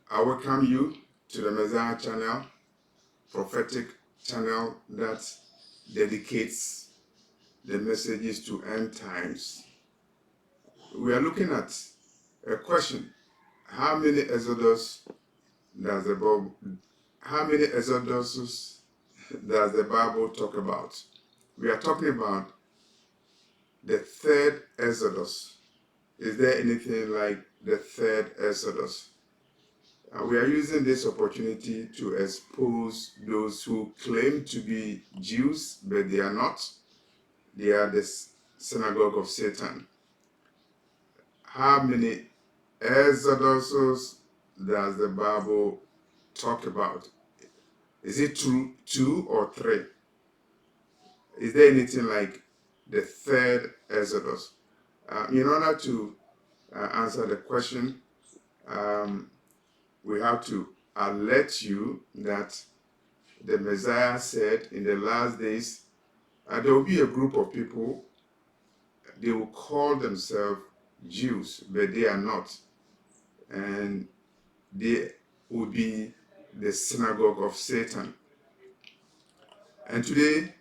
I welcome you to the Messiah channel, prophetic channel that dedicates the messages to end times. We are looking at a question: how many Exodus does the Bible? How many Exoduses does the Bible talk about? We are talking about the third Exodus. Is there anything like the third Exodus? We are using this opportunity to expose those who claim to be Jews, but they are not. They are the synagogue of Satan. How many Exoduses does the Bible talk about? Is it two or three? Is there anything like the third Exodus? In order to answer the question, we have to alert you that the Messiah said in the last days, there will be a group of people, they will call themselves Jews, but they are not. And they will be the synagogue of Satan. And today,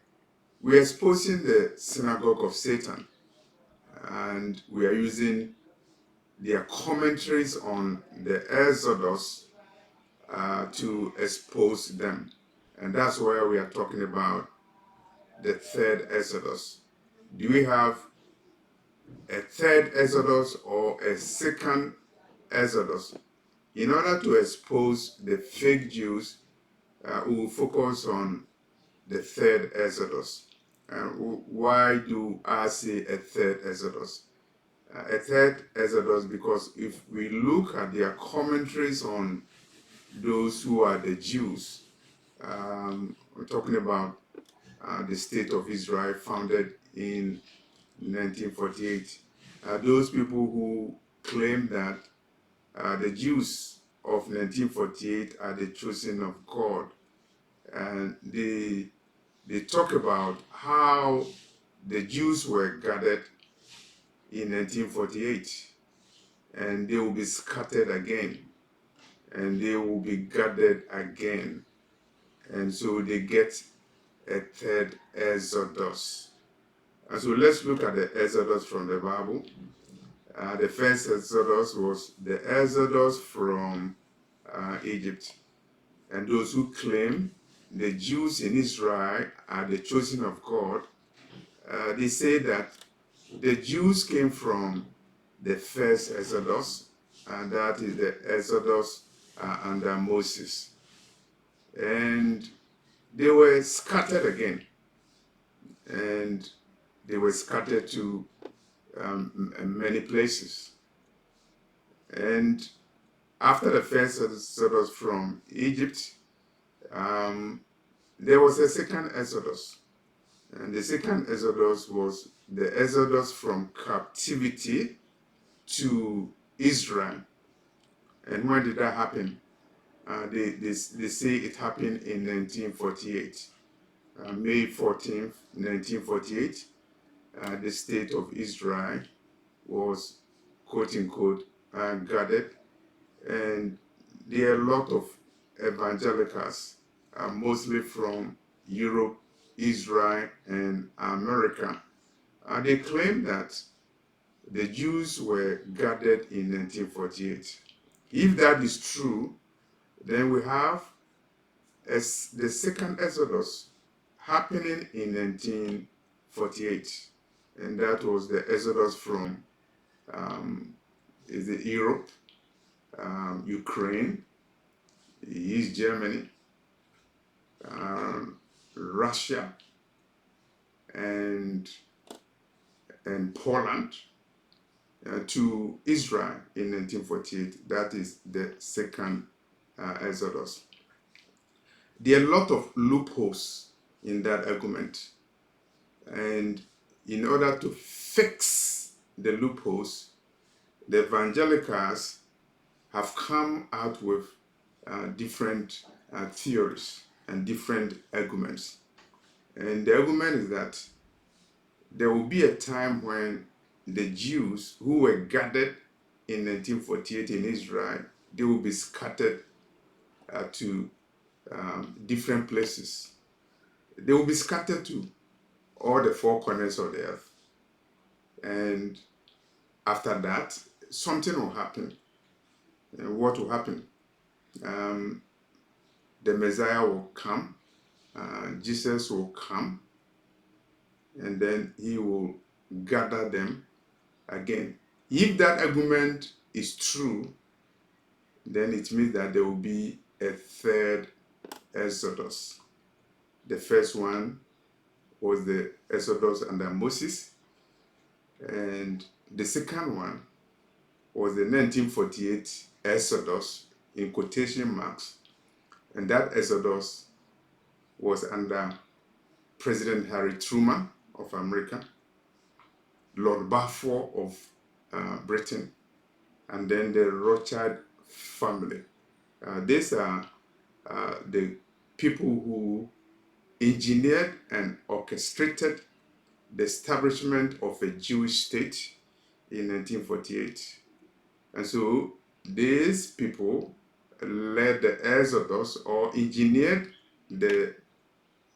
we are exposing the synagogue of Satan. And we are using their commentaries on the Exodus to expose them. And that's why we are talking about the third Exodus. Do we have a third Exodus or a second Exodus? In order to expose the fake Jews, we will focus on the third Exodus. Why do I say a third Exodus? A third Exodus because if we look at their commentaries on those who are the Jews, we're talking about the state of Israel founded in 1948. Those people who claim that the Jews of 1948 are the chosen of God, and they talk about how the Jews were gathered in 1948, and they will be scattered again, and they will be gathered again, and so they get a third Exodus. And so let's look at the Exodus from the Bible. The first Exodus was the Exodus from Egypt. And those who claim the Jews in Israel are the chosen of God, they say that the Jews came from the first Exodus, and that is the Exodus under Moses. And they were scattered again. And they were scattered to many places. And after the first Exodus from Egypt, there was a second Exodus. And the second Exodus was the Exodus from captivity to Israel. And when did that happen? They say it happened in 1948. May 14th, 1948, the state of Israel was, quote unquote, gathered. And there are a lot of evangelicals, mostly from Europe, Israel, and America. They claim that the Jews were gathered in 1948. If that is true, then we have the second Exodus happening in 1948. And that was the Exodus from is it Europe, Ukraine, East Germany, Russia, and Poland to Israel in 1948. That is the second Exodus. There are a lot of loopholes in that argument, and in order to fix the loopholes, the evangelicals have come out with different theories and different arguments. And the argument is that there will be a time when the Jews who were gathered in 1948 in Israel, they will be scattered to different places. They will be scattered to all the four corners of the earth. And after that, something will happen. And what will happen? The Messiah will come, Jesus will come, and then he will gather them again. If that argument is true, then it means that there will be a third Exodus. The first one was the Exodus under Moses, and the second one was the 1948 Exodus, in quotation marks, and that Exodus was under President Harry Truman of America, Lord Balfour of Britain, and then the Rothschild family. These are the people who engineered and orchestrated the establishment of a Jewish state in 1948. And so these people led the Exodus, or engineered the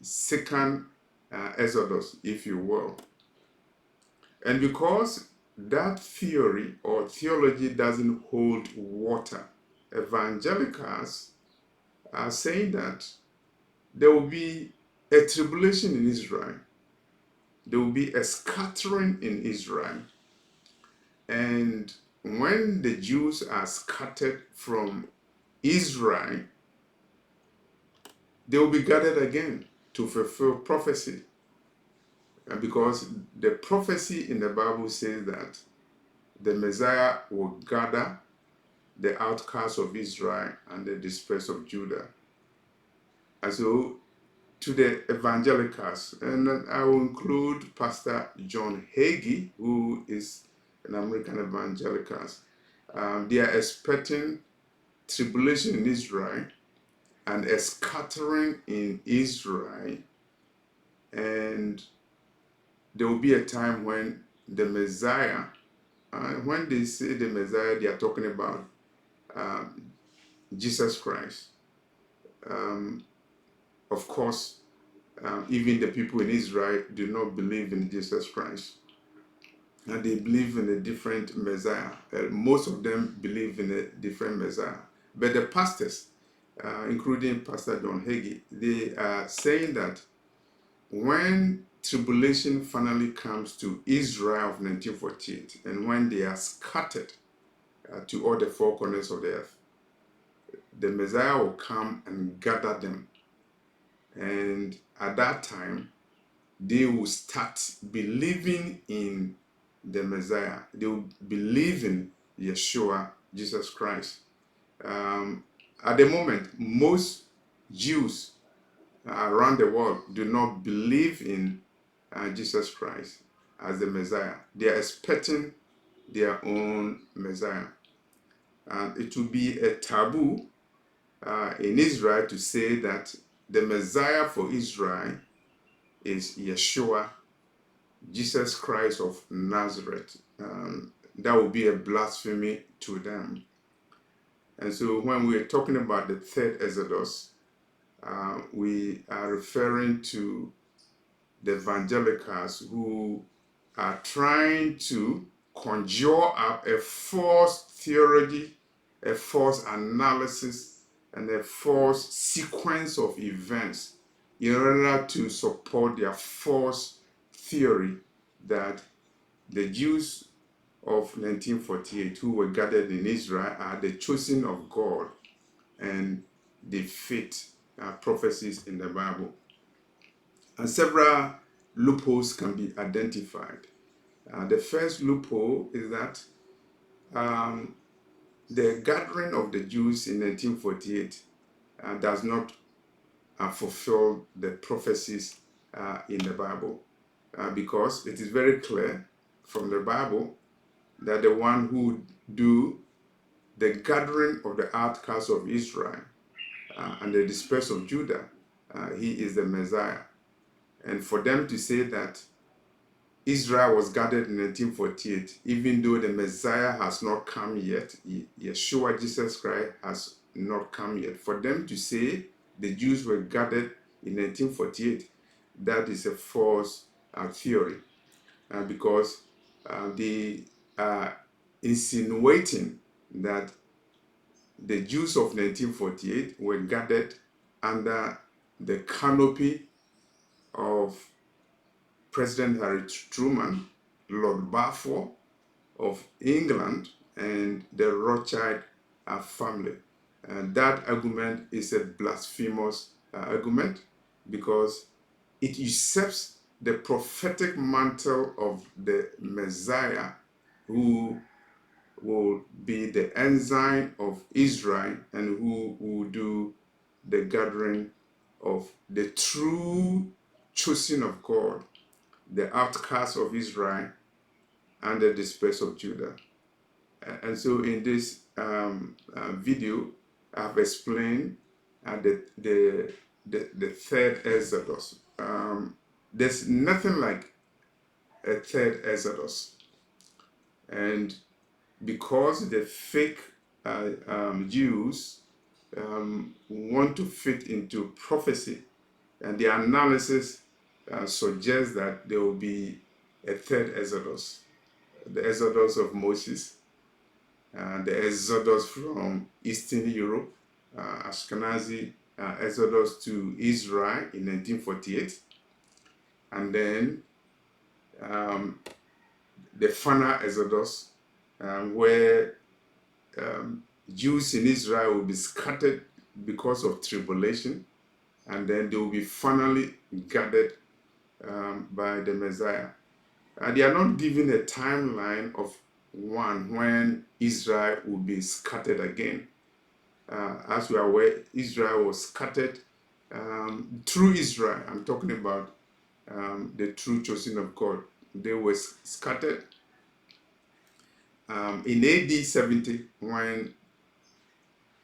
second Exodus, if you will. And because that theory or theology doesn't hold water, evangelicals are saying that there will be a tribulation in Israel. There will be a scattering in Israel. And when the Jews are scattered from Israel, they will be gathered again to fulfill prophecy. And because the prophecy in the Bible says that the Messiah will gather the outcasts of Israel and the dispersed of Judah. And so, to the evangelicals, and I will include Pastor John Hagee, who is an American evangelicals, they are expecting tribulation in Israel and a scattering in Israel, and there will be a time when the Messiah, when they say the Messiah, they are talking about Jesus Christ. Of course, even the people in Israel do not believe in Jesus Christ. And they believe in a different Messiah. Most of them believe in a different Messiah. But the pastors, including Pastor John Hagee, they are saying that when tribulation finally comes to Israel of 1948, and when they are scattered to all the four corners of the earth, the Messiah will come and gather them. And at that time, they will start believing in the Messiah. They will believe in Yeshua, Jesus Christ. At the moment, most Jews around the world do not believe in Jesus Christ as the Messiah. They are expecting their own Messiah. And it will be a taboo in Israel to say that the Messiah for Israel is Yeshua, Jesus Christ of Nazareth. That would be a blasphemy to them. And so when we're talking about the third Exodus, we are referring to the evangelicals who are trying to conjure up a false theology, a false analysis, and a false sequence of events in order to support their false theory that the Jews of 1948 who were gathered in Israel are the chosen of God and they fit prophecies in the Bible. And several loopholes can be identified. The first loophole is that the gathering of the Jews in 1948 does not fulfill the prophecies in the Bible, because it is very clear from the Bible that the one who do the gathering of the outcasts of Israel and the dispersed of Judah, he is the Messiah. And for them to say that Israel was gathered in 1948, even though the Messiah has not come yet, Yeshua, Jesus Christ, has not come yet. For them to say the Jews were gathered in 1948, that is a false theory, because they are insinuating that the Jews of 1948 were gathered under the canopy of President Harry Truman, Lord Balfour of England, and the Rothschild family. And that argument is a blasphemous argument, because it usurps the prophetic mantle of the Messiah, who will be the ensign of Israel and who will do the gathering of the true chosen of God, the outcasts of Israel, and the dispersed of Judah. And so in this video, I've explained the third Exodus. There's nothing like a third Exodus. And because the fake Jews want to fit into prophecy, and the analysis suggests that there will be a third Exodus, the Exodus of Moses, the Exodus from Eastern Europe, Ashkenazi Exodus to Israel in 1948, and then the final Exodus, where Jews in Israel will be scattered because of tribulation, and then they will be finally gathered by the Messiah. They are not given a timeline of one when Israel will be scattered again. As we are aware, Israel was scattered through Israel. I'm talking about the true chosen of God. They were scattered in AD 70, when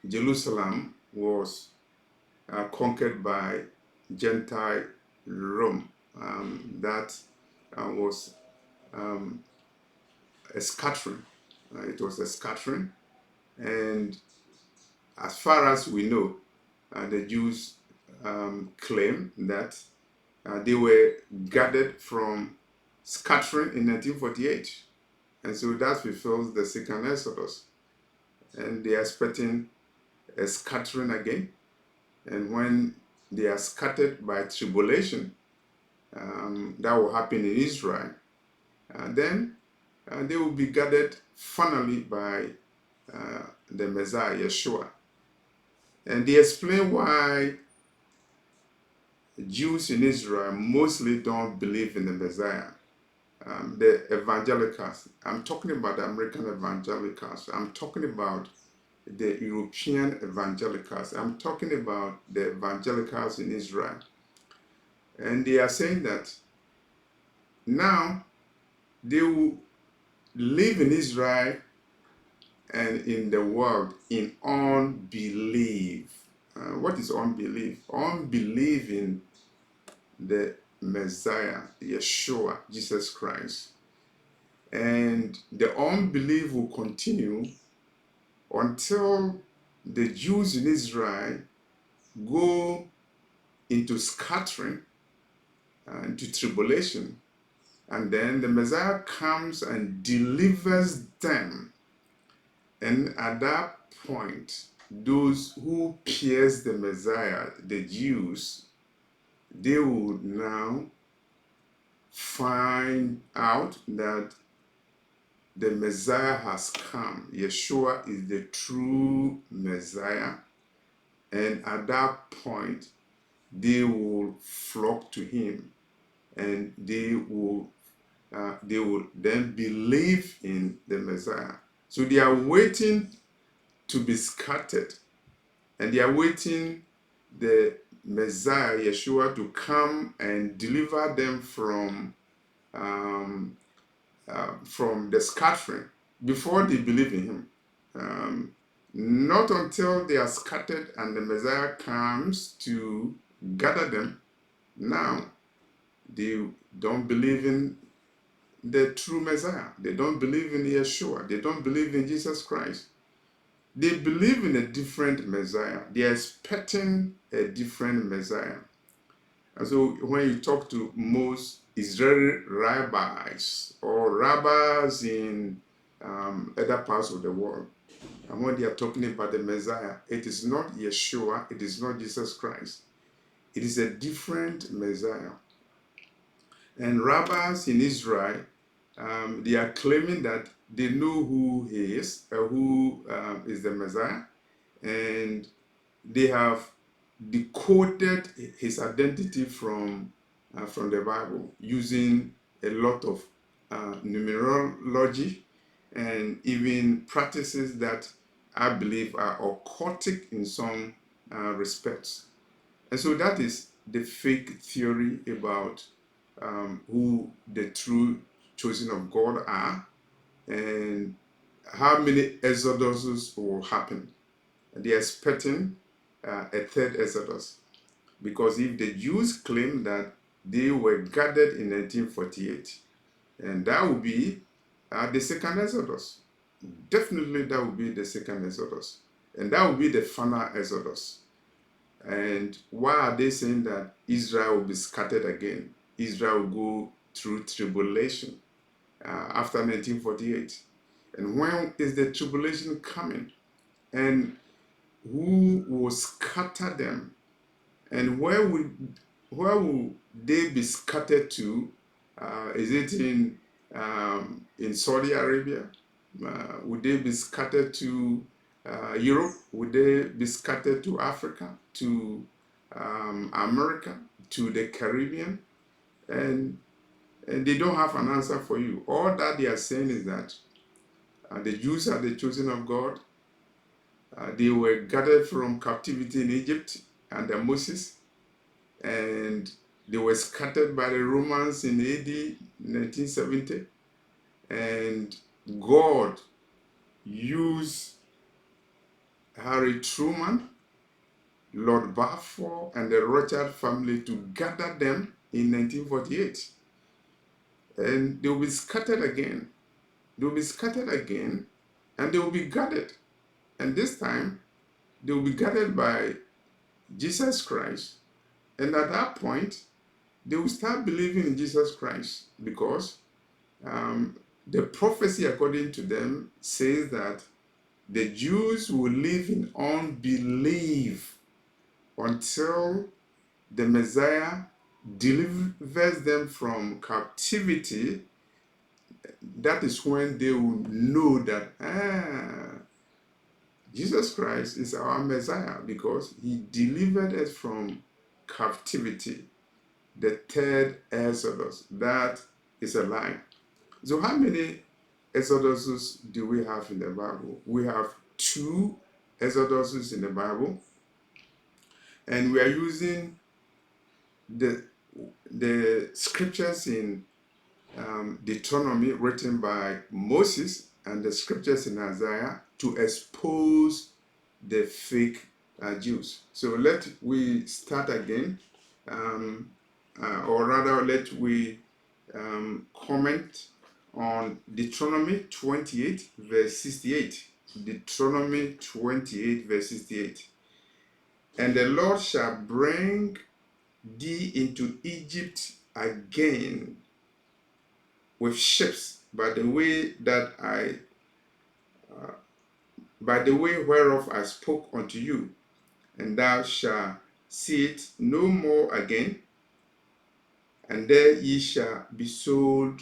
Jerusalem was conquered by Gentile Rome. That was a scattering. It was a scattering. And as far as we know, the Jews claim that they were gathered from scattering in 1948. And so that fulfills the second Exodus. And they are expecting a scattering again. And when they are scattered by tribulation, that will happen in Israel. Then they will be gathered finally by the Messiah, Yeshua. And they explain why Jews in Israel mostly don't believe in the Messiah. The Evangelicals, I'm talking about the American Evangelicals, I'm talking about the European Evangelicals, I'm talking about the Evangelicals in Israel. And they are saying that now they will live in Israel and in the world in unbelief. What is unbelief? Unbelief in the Messiah, Yeshua, Jesus Christ. And the unbelief will continue until the Jews in Israel go into scattering, into tribulation, and then the Messiah comes and delivers them. And at that point, those who pierce the Messiah, the Jews, they would now find out that the Messiah has come. Yeshua is the true Messiah. And at that point, they will flock to him, and they will then believe in the Messiah. So they are waiting to be scattered, and they are waiting the Messiah, Yeshua, to come and deliver them from the scattering before they believe in him. Not until they are scattered and the Messiah comes to gather them, now they don't believe in the true Messiah. They don't believe in Yeshua. They don't believe in Jesus Christ. They believe in a different Messiah. They are expecting a different Messiah. And so when you talk to most Israeli rabbis or rabbis in other parts of the world, and when they are talking about the Messiah, it is not Yeshua, it is not Jesus Christ. It is a different Messiah. And rabbis in Israel, they are claiming that they know who he is, who is the Messiah, and they have decoded his identity from the Bible using a lot of numerology and even practices that I believe are occultic in some respects. And so that is the fake theory about who the true chosen of God are and how many exoduses will happen. They are expecting a third exodus, because if the Jews claim that they were gathered in 1948, and that would be the second exodus. Definitely that would be the second exodus, and that would be the final exodus. And why are they saying that Israel will be scattered again? Israel will go through tribulation after 1948. And when is the tribulation coming? And who will scatter them? And where will they be scattered to? Is it in Saudi Arabia? Would they be scattered to Europe? Would they be scattered to Africa, to America, to the Caribbean? And they don't have an answer for you. All that they are saying is that the Jews are the chosen of God. They were gathered from captivity in Egypt under Moses, and they were scattered by the Romans in AD 1970. And God used Harry Truman, Lord Balfour, and the Rothschild family to gather them in 1948. And they will be scattered again. They will be scattered again, and they will be gathered. And this time, they will be gathered by Jesus Christ. And at that point, they will start believing in Jesus Christ, because the prophecy, according to them, says that the Jews will live in unbelief until the Messiah delivers them from captivity. That is when they will know that Jesus Christ is our Messiah, because he delivered us from captivity, the third Exodus. That is a lie. So how many exoduses do we have in the Bible? We have 2 exoduses in the Bible, and we are using the scriptures in Deuteronomy written by Moses and the scriptures in Isaiah to expose the fake Jews. So we start again, or rather let we comment on Deuteronomy 28 verse 68. Deuteronomy 28 verse 68. And the Lord shall bring thee into Egypt again with ships by the way whereof I spoke unto you, and thou shalt see it no more again, and there ye shall be sold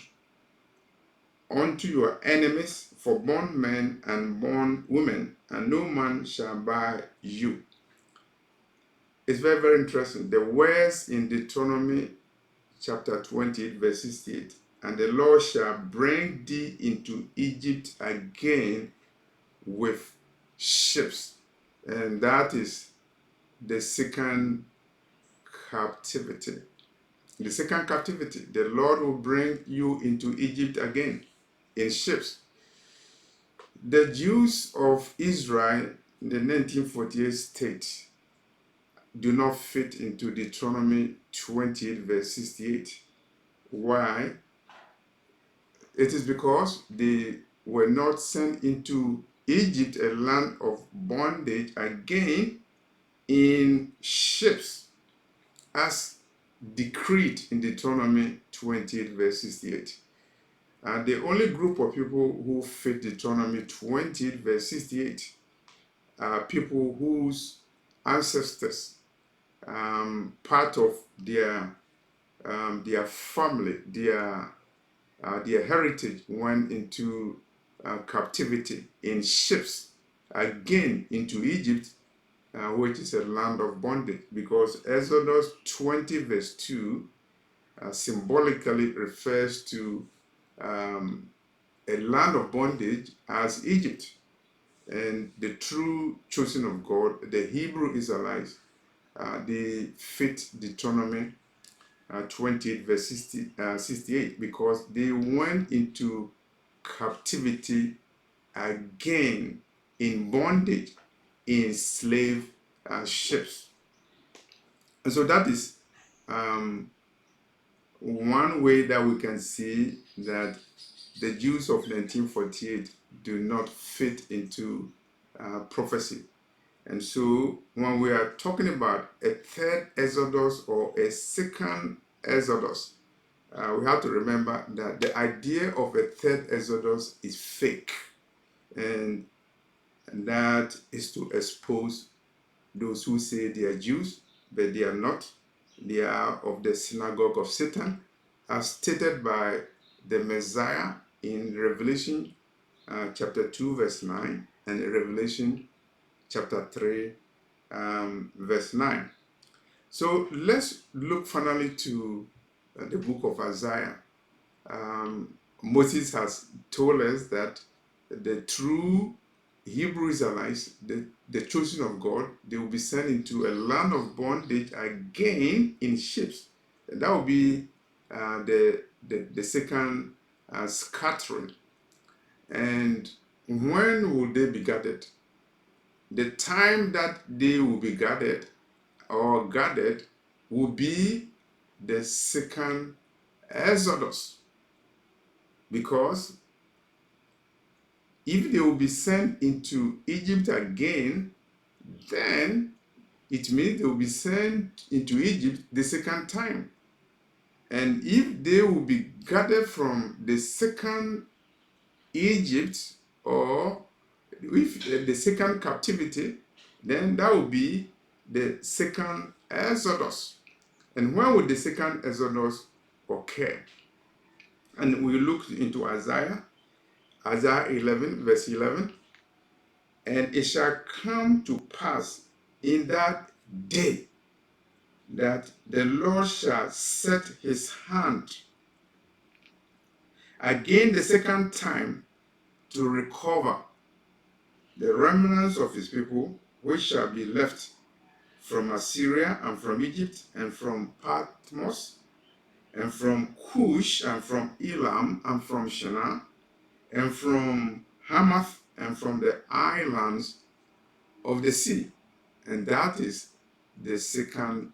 unto your enemies for bondmen and bondwomen, and no man shall buy you. It's very, very interesting. The words in Deuteronomy chapter 28, verse 68, and the Lord shall bring thee into Egypt again with ships. And that is the second captivity. The second captivity, the Lord will bring you into Egypt again in ships. The Jews of Israel in the 1948 state do not fit into Deuteronomy 28 verse 68. Why? It is because they were not sent into Egypt, a land of bondage, again in ships, as decreed in Deuteronomy 28, verse 68. And the only group of people who fit Deuteronomy 28, verse 68 are people whose ancestors, part of their family, their heritage went into captivity in ships, again into Egypt, which is a land of bondage, because Exodus 20, verse 2 symbolically refers to a land of bondage as Egypt. And the true chosen of God, the Hebrew Israelites, they fit Deuteronomy 28, verse 68, because they went into captivity again in bondage in slave ships. And so that is one way that we can see that the Jews of 1948 do not fit into prophecy. And so when we are talking about a third Exodus or a second Exodus, we have to remember that the idea of a third Exodus is fake. And that is to expose those who say they are Jews, but they are not. They are of the synagogue of Satan, as stated by the Messiah in Revelation chapter 2, verse 9, and in Revelation chapter 3, verse 9. So let's look finally to the book of Isaiah. Moses has told us that the true Hebrew Israelites, the chosen of God, they will be sent into a land of bondage again in ships. And that will be the second scattering. And when will they be gathered? The time that they will be gathered or gathered will be the second Exodus. Because if they will be sent into Egypt again, then it means they will be sent into Egypt the second time. And if they will be gathered from the second Egypt, or if the second captivity, then that will be the second Exodus. And when will the second Exodus occur? And we look into Isaiah 11, verse 11. And it shall come to pass in that day that the Lord shall set his hand again the second time to recover the remnants of his people, which shall be left from Assyria and from Egypt and from Patmos and from Cush and from Elam and from Shinar and from Hamath and from the islands of the sea. And that is the second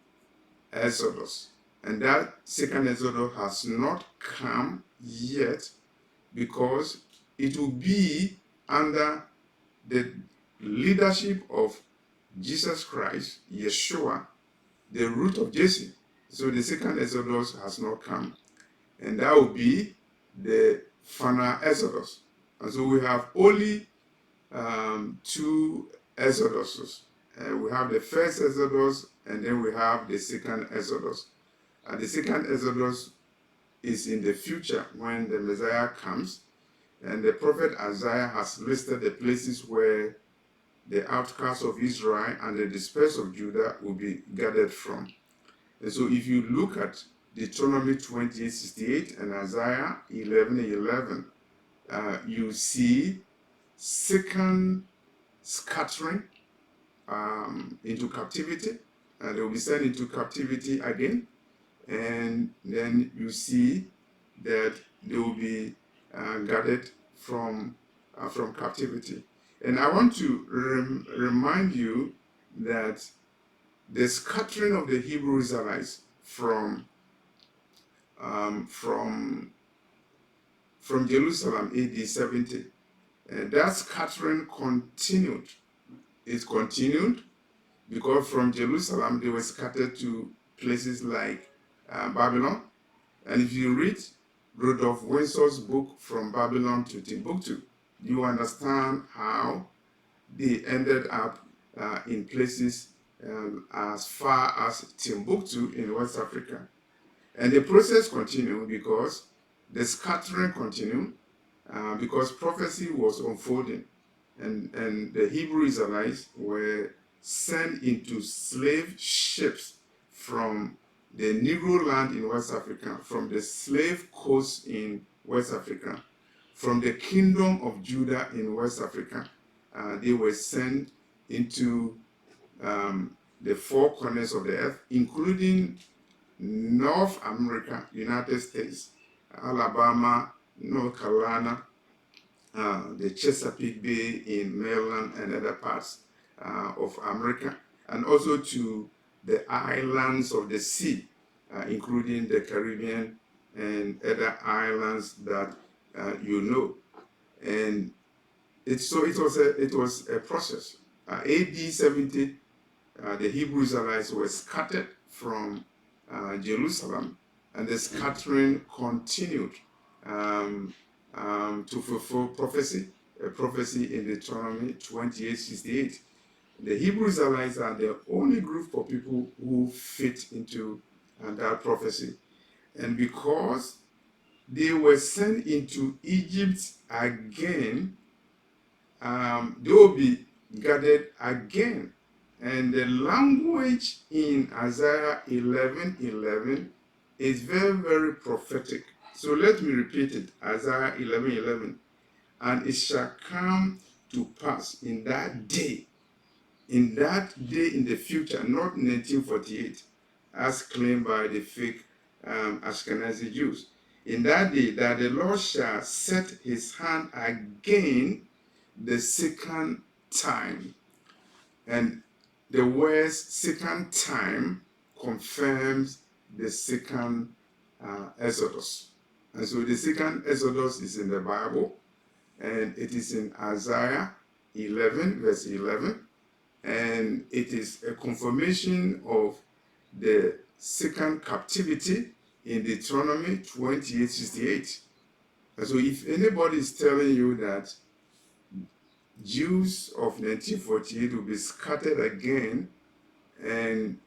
Exodus. And that second Exodus has not come yet, because it will be under the leadership of Jesus Christ, Yeshua, the root of Jesse. So the second Exodus has not come. And that will be the final Exodus. And so we have only two Exoduses. We have the first Exodus, and then we have the second Exodus. And the second Exodus is in the future when the Messiah comes. And the prophet Isaiah has listed the places where the outcasts of Israel and the dispersed of Judah will be gathered from. And so if you look at Deuteronomy 28:68 and Isaiah 11:11, you see second scattering into captivity, and they will be sent into captivity again. And then you see that they will be gathered from captivity. And I want to remind you that the scattering of the Hebrew Israelites from from Jerusalem, AD 70. And that scattering continued. It continued because from Jerusalem, they were scattered to places like Babylon. And if you read Rudolf Windsor's book, From Babylon to Timbuktu, you understand how they ended up in places as far as Timbuktu in West Africa. And the process continued because the scattering continued, because prophecy was unfolding. And the Hebrew Israelites were sent into slave ships from the Negro land in West Africa, from the slave coast in West Africa, from the kingdom of Judah in West Africa. They were sent into the four corners of the earth, including North America, United States, Alabama, North Carolina, the Chesapeake Bay in Maryland and other parts of America, and also to the islands of the sea, including the Caribbean and other islands that you know. And it was a process. AD 70, the Hebrew Israelites were scattered from Jerusalem, and the scattering continued to fulfill prophecy, a prophecy in Deuteronomy 28:68. The Hebrew Israelites are the only group of people who fit into that prophecy. And because they were sent into Egypt again, they will be gathered again. And the language in Isaiah 11:11 is very, very prophetic. So let me repeat it. Isaiah 11:11. And it shall come to pass in that day in the future, not 1948, as claimed by the fake Ashkenazi Jews. In that day, that the Lord shall set his hand again the second time. And the word second time confirms the second Exodus. And so the second Exodus is in the Bible, and it is in Isaiah 11, verse 11. And it is a confirmation of the second captivity in Deuteronomy 28:68. And so if anybody is telling you that Jews of 1948 will be scattered again and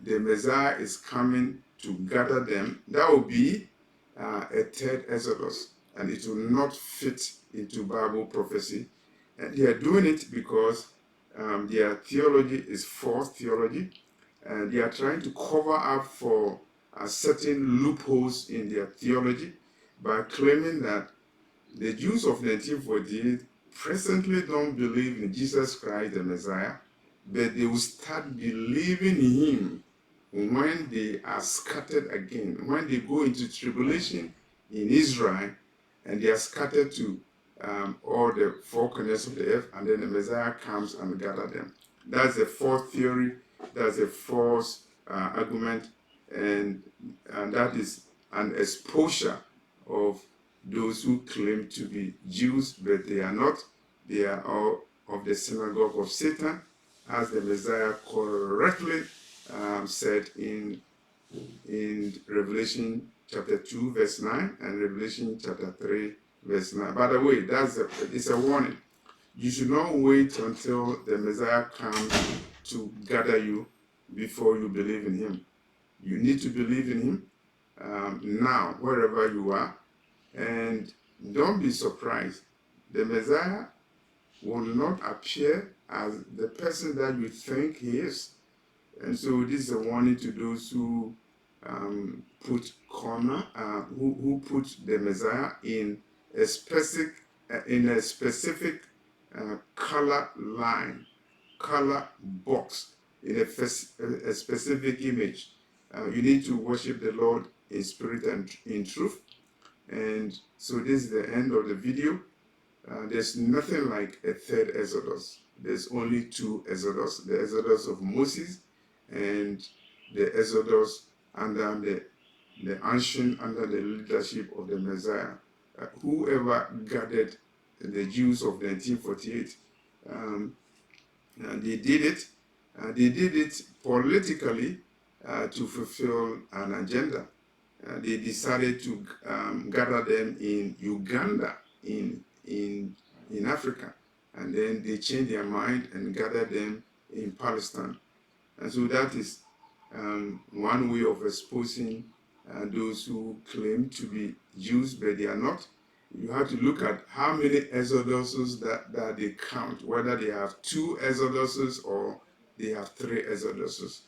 the Messiah is coming to gather them, that will be a third Exodus, and it will not fit into Bible prophecy. And they are doing it because their theology is false theology, and they are trying to cover up for certain loopholes in their theology by claiming that the Jews of 1948 presently don't believe in Jesus Christ the Messiah, but they will start believing in him when they are scattered again, when they go into tribulation in Israel and they are scattered to all the four corners of the earth, and then the Messiah comes and gathers them. That's a false theory, that's a false argument, and that is an exposure of those who claim to be Jews, but they are not. They are all of the synagogue of Satan, as the Messiah correctly said in Revelation chapter 2, verse 9, and Revelation chapter 3, verse 9. By the way, it's a warning. You should not wait until the Messiah comes to gather you before you believe in him. You need to believe in him now, wherever you are. And don't be surprised. The Messiah will not appear as the person that you think he is. And so this is a warning to those who put the Messiah in a specific color line, color box, in a specific image. You need to worship the Lord in spirit and in truth. And so this is the end of the video. There's nothing like a third Exodus. There's only two Exodus: the Exodus of Moses and the Exodus under the leadership of the Messiah. whoever gathered the Jews of 1948. They did it. They did it politically to fulfill an agenda. They decided to gather them in Uganda, in Africa, and then they changed their mind and gathered them in Palestine. And so that is one way of exposing those who claim to be Jews, but they are not. You have to look at how many exoduses that they count, whether they have 2 exoduses or they have 3 exoduses.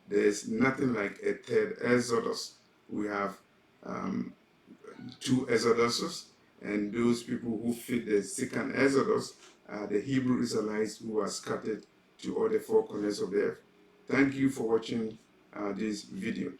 There's nothing like a third exodus. We have 2 exoduses, and those people who fit the second exodus are the Hebrew Israelites who are scattered to all the 4 corners of the earth. Thank you for watching this video.